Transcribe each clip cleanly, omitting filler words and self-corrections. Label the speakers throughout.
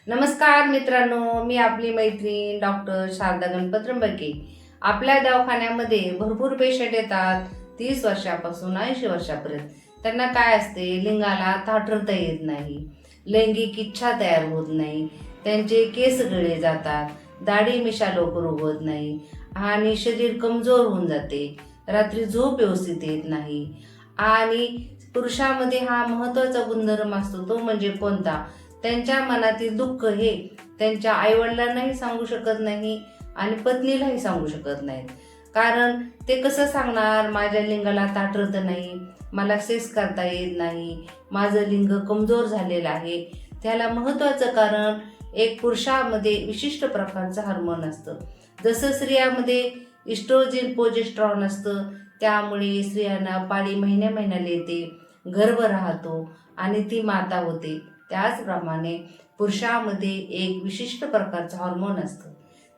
Speaker 1: नमस्कार मित्रांनो, मी आपली मैत्रीण डॉक्टर शारदा गणपत त्र्यंबके. आपल्या दवाखान्यामध्ये भरपूर पेशंट येतात 30 वर्षापासून 80 वर्षापर्यंत. त्यांना काय असते, लिंगाला ताठरता येत नाही, लैंगिक इच्छा तयार होत नाही, त्यांचे केस गळे जातात, दाढी मिशा लवकर उगवत नाही आणि शरीर कमजोर होऊन जाते, रात्री झोप व्यवस्थित येत नाही. आणि पुरुषामध्ये हा महत्त्वाचा गुणधर्म असतो, तो म्हणजे कोणता? त्यांच्या मनातील दुःख हे त्यांच्या आईवडिलांनाही सांगू शकत नाही आणि पत्नीलाही सांगू शकत नाहीत. कारण ते कसं सांगणार, माझ्या लिंगाला ताठरत नाही, मला सेक्स करता येत नाही, माझं लिंग कमजोर झालेलं आहे. त्याला महत्त्वाचं कारण एक पुरुषामध्ये विशिष्ट प्रकारचं हार्मोन असतं. जसं स्त्रियामध्ये इस्ट्रोजन प्रोजेस्टेरॉन असतं, त्यामुळे स्त्रियांना पाळी महिन्याला येते, गर्भ राहतो आणि ती माता होते. त्याचप्रमाणे पुरुषामध्ये एक विशिष्ट प्रकारचं हार्मोन असतं,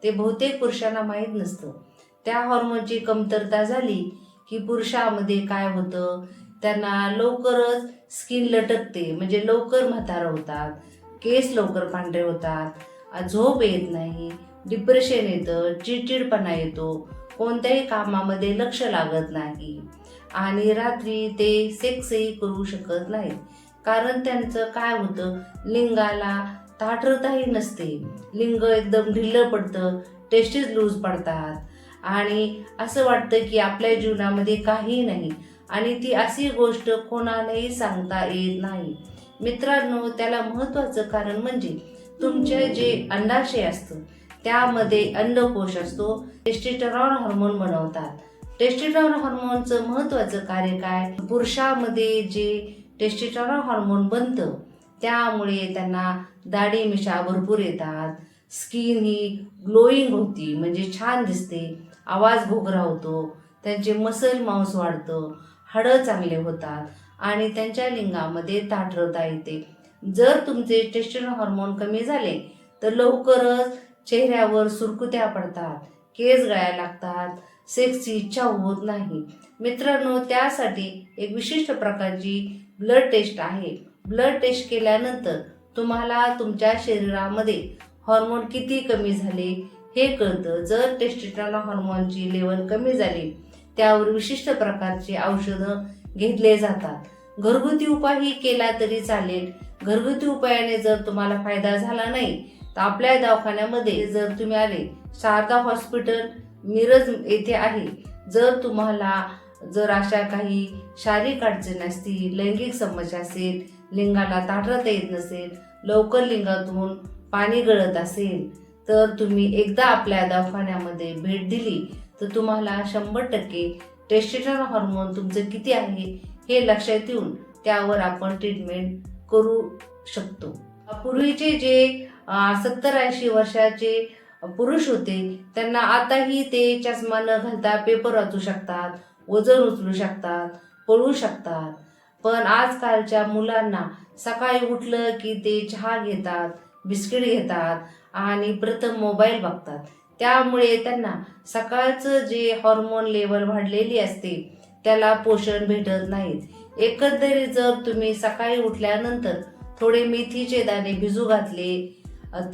Speaker 1: ते बहुतेक पुरुषांना माहीत नसतं. त्या हार्मोनची कमतरता झाली की पुरुषामध्ये काय होतं, त्यांना लवकरच स्किन लटकते, म्हणजे लवकर म्हातारं होतात, केस लवकर पांढरे होतात, झोप येत नाही, डिप्रेशन येतं, चिडचिडपणा येतो, कोणत्याही कामामध्ये लक्ष लागत नाही आणि रात्री ते सेक्सही करू शकत नाहीत. कारण त्यांचं काय होतं, लिंगाला ताठरताही नसते, लिंग एकदम ढिल्लं पडतं, टेस्टीज लूज पडतात आणि असं वाटतं की आपल्या जीवनामध्ये काही नाही. आणि ती अशी गोष्ट कोणालाही सांगता येत नाही. मित्रांनो, त्याला महत्त्वाचं कारण म्हणजे तुमचे जे अंडाशय असतं त्यामध्ये अंडकोश असतो, टेस्टोस्टेरॉन हार्मोन बनवतात. टेस्टोस्टेरॉन हार्मोनचं महत्त्वाचं कार्य काय? पुरुषामध्ये जे टेस्टोस्टेरॉन हार्मोन बनतं त्यामुळे त्यांना दाढी मिशा भरपूर येतात, स्किन ही ग्लोईंग होती, म्हणजे छान दिसते, आवाज घोगरा होतो, त्यांचे मसल मांस वाढतं, हाडं चांगले होतात आणि त्यांच्या लिंगामध्ये ताठरता येते. जर तुमचे टेस्टोस्टेरॉन हार्मोन कमी झाले तर लवकरच चेहऱ्यावर सुरकुत्या पडतात, केस गळायला लागतात, सेक्सची इच्छा होत नाही. मित्रांनो, त्यासाठी एक विशिष्ट प्रकारची ब्लड टेस्ट आहे. ब्लड टेस्ट केल्यानंतर तुम्हाला तुमच्या शरीरामध्ये हॉर्मोन किती कमी झाले हे कळतं. जर टेस्टोस्टेरॉन हार्मोनची लेवल कमी झाली त्यावर विशिष्ट प्रकारचे औषधं घेतले जातात. घरगुती उपायही केला तरी चालेल. घरगुती उपायाने जर तुम्हाला फायदा झाला नाही तर आपल्या दवाखान्यामध्ये जर तुम्ही आले, शारदा हॉस्पिटल मिरज येथे आहे. जर तुम्हाला जर अशा काही शारीरिक अडचणी असतील, लैंगिक समस्या असेल, लिंगाला ताठरता येत नसेल, लवकर लिंगातून पाणी गळत असेल, तर तुम्ही एकदा आपल्या दवाखान्यामध्ये भेट दिली तर तुम्हाला 100% टेस्टोस्टेरॉन हार्मोन तुमचं किती आहे हे लक्षात येऊन त्यावर आपण ट्रीटमेंट करू शकतो. पूर्वीचे जे 70-80 वर्षाचे पुरुष होते त्यांना आताही ते चष्मा न घालता पेपर वाचू शकतात, वजन उचलू शकतात, पळू शकतात. पण आजकालच्या मुलांना सकाळी उठलं की ते चहा घेतात, बिस्किट घेतात आणि प्रथम मोबाईल बघतात. त्यामुळे त्यांना सकाळचं जे हॉर्मोन लेवल वाढलेली असते त्याला पोषण भेटत नाहीत. एकंदरीत जर तुम्ही सकाळी उठल्यानंतर थोडे मेथीचे दाणे भिजू घातले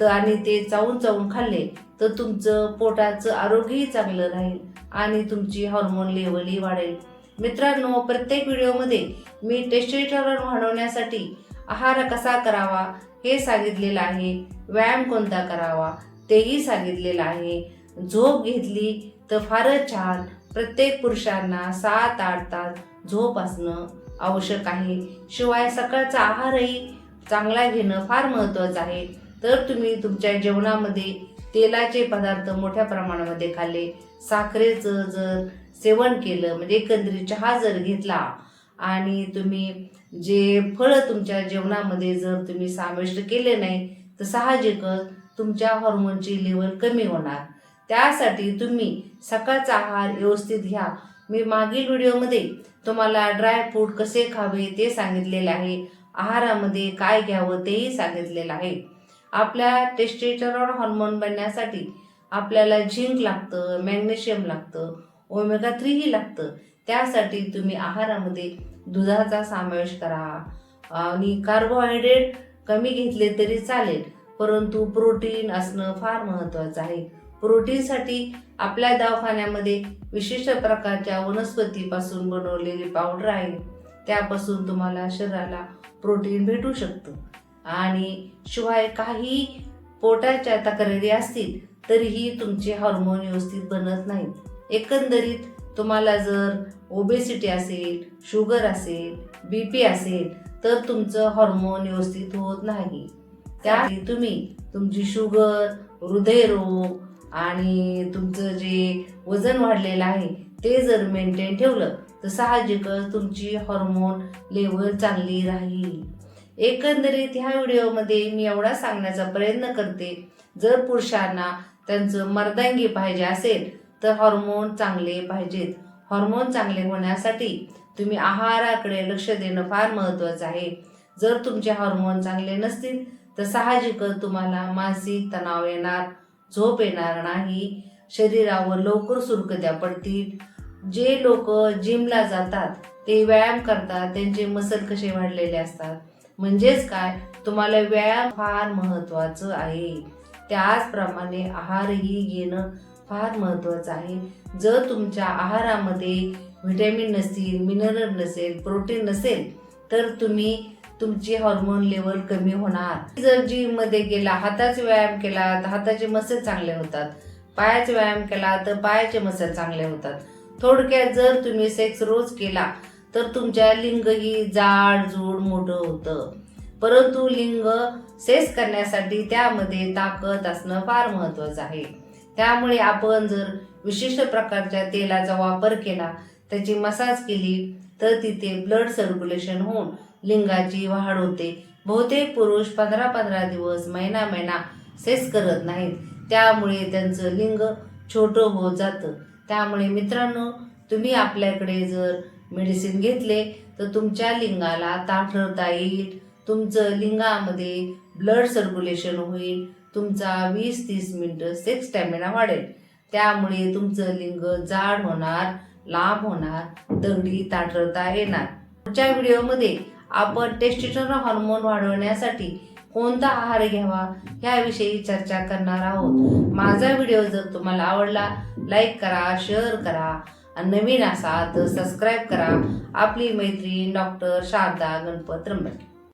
Speaker 1: आणि ते चावून चावून खाल्ले तर तुमचं पोटाचं आरोग्यही चांगलं राहील आणि तुमची हार्मोन लेवलही वाढेल. मित्रांनो, प्रत्येक व्हिडिओमध्ये मी टेस्टोस्टेरॉन वाढवण्यासाठी आहार कसा करावा हे सांगितलेलं आहे, व्यायाम कोणता करावा तेही सांगितलेलं आहे. झोप घेतली तर फारच छान. प्रत्येक पुरुषांना 7-8 तास झोप असणं आवश्यक आहे. शिवाय सकाळचा आहारही चांगला घेणं फार महत्त्वाचं आहे. तर तुम्ही तुमच्या जेवणामध्ये तेलाचे पदार्थ मोठ्या प्रमाणामध्ये खाल्ले, साखरेचं जर सेवन केलं, म्हणजे एकंदरीत चहा जर घेतला आणि तुम्ही जे फळं तुमच्या जेवणामध्ये जर तुम्ही समाविष्ट केले नाही तर साहजिकच तुमच्या हॉर्मोनची लेवल कमी होणार. त्यासाठी तुम्ही सकाळचा आहार व्यवस्थित घ्या. मी मागील व्हिडिओमध्ये तुम्हाला ड्रायफ्रूट कसे खावे ते सांगितलेले आहे, आहारामध्ये काय घ्यावं तेही सांगितलेलं आहे. आपल्या टेस्टोस्टेरॉन हार्मोन बनण्यासाठी आपल्याला झिंक लागतं, मॅग्नेशियम लागतं, ओमेगा 3 ही लागतं. त्यासाठी तुम्ही आहारामध्ये दुधाचा समावेश करा आणि कार्बोहायड्रेट कमी घेतले तरी चालेल, परंतु प्रोटीन असणं फार महत्त्वाचं आहे. प्रोटीनसाठी आपल्या दवाखान्यामध्ये विशिष्ट प्रकारच्या वनस्पतीपासून बनवलेली पावडर आहे. त्यापासून तुम्हाला शरीराला प्रोटीन भेटू शकतं. आणि शिवाय काही पोटाच्या तक्रारी असतील तरीही तुमचे हार्मोन व्यवस्थित बनत नाहीत. एकंदरीत तुम्हाला जर ओबेसिटी असेल, शुगर असेल, BP असेल तर तुमचं हार्मोन व्यवस्थित होत नाही. त्यासाठी तुम्ही तुमची शुगर, हृदयरोग आणि तुमचं जे वजन वाढलेलं आहे ते जर मेंटेन ठेवलं तर साहजिकच तुमची हार्मोन लेवल चांगली राहील. एकंदरीत ह्या व्हिडिओमध्ये मी एवढा सांगण्याचा प्रयत्न करते, जर पुरुषांना त्यांचं मर्दांगी पाहिजे असेल तर हार्मोन चांगले पाहिजेत. हार्मोन चांगले होण्यासाठी तुम्ही आहाराकडे लक्ष देणं फार महत्त्वाचं आहे. जर तुमचे हार्मोन चांगले नसतील तर साहजिकच तुम्हाला मानसिक तणाव येणार, झोप येणार नाही, शरीरावर लवकर सुरकुत्या पडतील. जे लोक जिमला जातात ते व्यायाम करतात, त्यांचे मसल कसे वाढलेले असतात. म्हणजेच काय, तुम्हाला व्यायाम फार महत्त्वाचं आहे. त्याचप्रमाणे आहारही घेणं फार महत्त्वाचं आहे. जर तुमच्या आहारामध्ये व्हिटॅमिन नसतील, मिनरल नसेल, प्रोटीन नसेल तर तुमची हार्मोन लेवल कमी होणार. जर जिममध्ये गेला, हाताचा व्यायाम केला तर हाताचे मसल चांगले होतात, पायाचा व्यायाम केला तर पायाचे मसल चांगले होतात. थोडक्यात जर तुम्ही सेक्स रोज केला तर तुमच्या लिंगही जाड-जूड मोठं होतं. परंतु लिंग सेक्स करण्यासाठी त्यामध्ये ताकद असणं फार महत्त्वाचं आहे. त्यामुळे आपण जर विशिष्ट प्रकारच्या तेलाचा वापर केला, त्याची मसाज केली तर तिथे ब्लड सर्क्युलेशन होऊन लिंगाची वाढ होते. बहुतेक पुरुष 15-15 दिवस, महिना सेक्स करत नाहीत, त्यामुळे त्यांचं लिंग छोटं होत जातं. त्यामुळे मित्रांनो, तुम्ही आपल्याकडे जर मेडिसिन घेतले तर तुमच्या लिंगाला ताठरता येईल, तुमचं लिंगामध्ये ब्लड सर्क्युलेशन होईल, तुमचा 20-30 मिनिटं सेक्स स्टॅमिना वाढेल. त्यामुळे तुमचं लिंग जाड होणार, लांब होणार, दगडी ताठरता येणार. पुढच्या व्हिडिओमध्ये आपण टेस्टोस्टेरोन हार्मोन वाढवण्यासाठी कोणता आहार घ्यावा याविषयी चर्चा करणार आहोत. माझा व्हिडिओ जर तुम्हाला आवडला, लाईक करा, शेअर करा आणि नवीन असाल तर सबस्क्राईब करा. आपली मैत्रीण डॉक्टर शारदा गणपत त्र्यंबके.